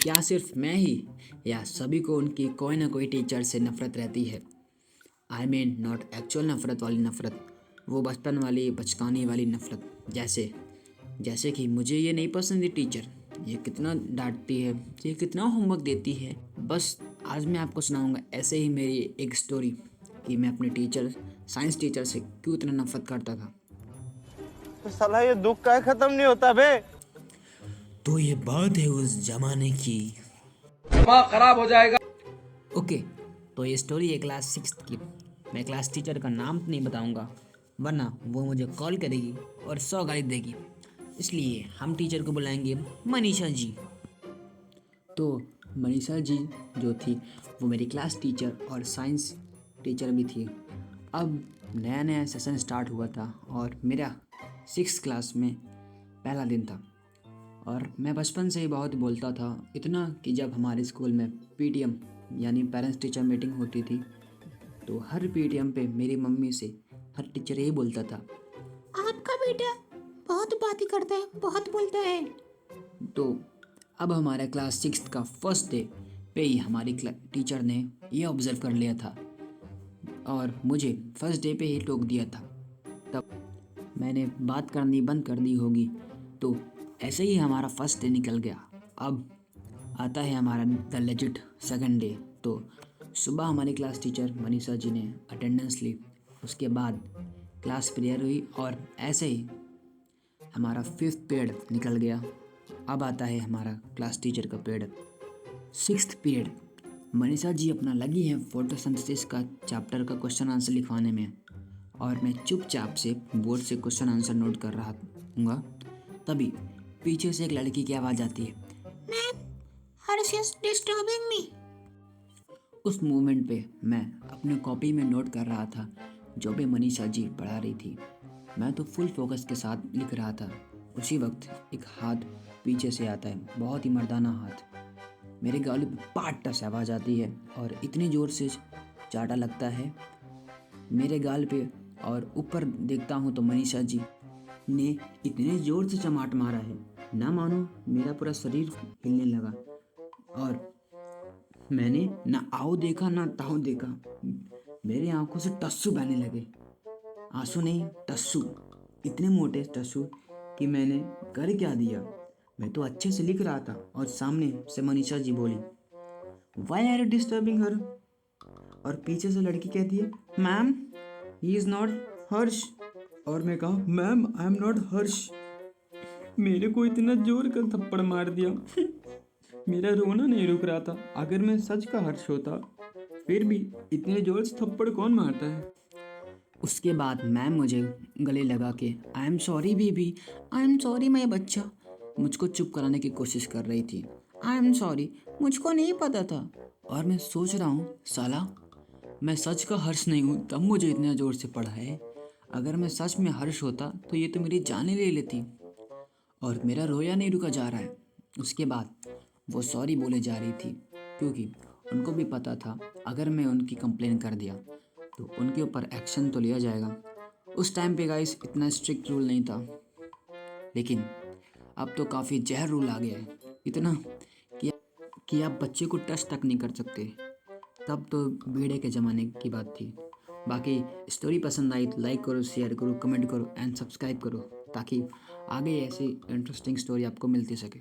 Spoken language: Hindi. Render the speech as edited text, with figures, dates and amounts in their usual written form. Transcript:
क्या सिर्फ मैं ही या सभी को उनकी कोई ना कोई टीचर से नफरत रहती है? आई मीन नॉट एक्चुअल नफरत वाली नफरत, वो बचपन वाली बचकाने वाली नफरत। जैसे जैसे कि मुझे ये नहीं पसंद ये टीचर, ये कितना डांटती है, ये कितना होमवर्क देती है। बस आज मैं आपको सुनाऊंगा ऐसे ही मेरी एक स्टोरी कि मैं अपने टीचर, साइंस टीचर से क्यों इतना नफरत करता था। तो साला ये दुख का खत्म नहीं होता बे। तो ये बात है उस जमाने की। दिमाग खराब हो जाएगा। ओके, तो ये स्टोरी है क्लास 6 की। मैं क्लास टीचर का नाम तो नहीं बताऊंगा, वरना वो मुझे कॉल करेगी और 100 गाली देगी। इसलिए हम टीचर को बुलाएंगे मनीषा जी। तो मनीषा जी जो थी वो मेरी क्लास टीचर और साइंस टीचर भी थी। अब नया नया सेशन स्टार्ट हुआ था और मेरा 6 क्लास में पहला दिन था। और मैं बचपन से ही बहुत बोलता था, इतना कि जब हमारे स्कूल में पीटीएम यानी पेरेंट्स टीचर मीटिंग होती थी तो हर पीटीएम पे मेरी मम्मी से हर टीचर यही बोलता था, आपका बेटा बहुत बातें करता है, बहुत बोलता है। तो अब हमारे क्लास 6 का फर्स्ट डे पे ही हमारी टीचर ने ये ऑब्जर्व कर लिया था और मुझे फर्स्ट डे पे ही टोक दिया था। तब मैंने बात करनी बंद कर दी होगी। तो ऐसे ही हमारा फर्स्ट डे निकल गया। अब आता है हमारा द लेजिट सेकंड डे। तो सुबह हमारी क्लास टीचर मनीषा जी ने अटेंडेंस ली, उसके बाद क्लास प्रेयर हुई और ऐसे ही हमारा 5th पीरियड निकल गया। अब आता है हमारा क्लास टीचर का period 6th period. Manisha ji अपना लगी हैं फोटोसिंथेसिस का चैप्टर का क्वेश्चन आंसर लिखवाने में और मैं चुपचाप से बोर्ड से क्वेश्चन आंसर नोट कर रहा हूँगा। तभी पीछे से एक लड़की की आवाज़ आती है, ma'am, Harsh is disturbing me. उस मोमेंट पे मैं अपने कॉपी में नोट कर रहा था जो भी मनीषा जी पढ़ा रही थी। मैं तो फुल फोकस के साथ लिख रहा था। उसी वक्त एक हाथ पीछे से आता है, बहुत ही मर्दाना हाथ। मेरे गाल पे पाट से आवाज़ आती है और इतनी ज़ोर से चाटा लगता है मेरे गाल पे। और ऊपर देखता हूँ तो मनीषा जी ने इतने ज़ोर से चमाट मारा है, ना मानो मेरा पूरा शरीर हिलने लगा। और मैंने ना आओ देखा ना ताओ देखा, मेरी आंखों से टस्सू बहने लगे। आंसू नहीं, टस्सू, इतने मोटे टस्सू कि मैंने कर क्या दिया। मैं तो अच्छे से लिख रहा था और सामने से मनीषा जी बोली, वाई आर यू डिस्टर्बिंग हर। और पीछे से लड़की कहती है, मैम ही इज़ नॉट हर्ष। और मैं कहा, मैम आई एम नॉट हर्ष। मेरे को इतना जोर का थप्पड़ मार दिया मेरा रोना नहीं रुक रहा था। अगर मैं सच का हर्ष होता फिर भी इतने जोर से थप्पड़ कौन मारता है। उसके बाद मैम मुझे गले लगा के, I am sorry baby, I am sorry my बच्चा, मुझको चुप कराने की कोशिश कर रही थी। आई एम सॉरी, मुझको नहीं पता था। और मैं सोच रहा हूँ, साला मैं सच का हर्ष नहीं हूँ तब मुझे इतना ज़ोर से पढ़ा है। अगर मैं सच में हर्ष होता तो ये तो मेरी जान ही ले लेती। और मेरा रोया नहीं रुका जा रहा है। उसके बाद वो सॉरी बोले जा रही थी क्योंकि उनको भी पता था अगर मैं उनकी कंप्लेन कर दिया तो उनके ऊपर एक्शन तो लिया जाएगा। उस टाइम पे गाइस इतना स्ट्रिक्ट रूल नहीं था, लेकिन अब तो काफ़ी जहर रूल आ गया है। इतना कि आप बच्चे को टच तक नहीं कर सकते। तब तो बीड़े के ज़माने की बात थी। बाकी स्टोरी पसंद आई तो लाइक करो, शेयर करो, कमेंट करो एंड सब्सक्राइब करो ताकि आगे ऐसी इंटरेस्टिंग स्टोरी आपको मिलती सके।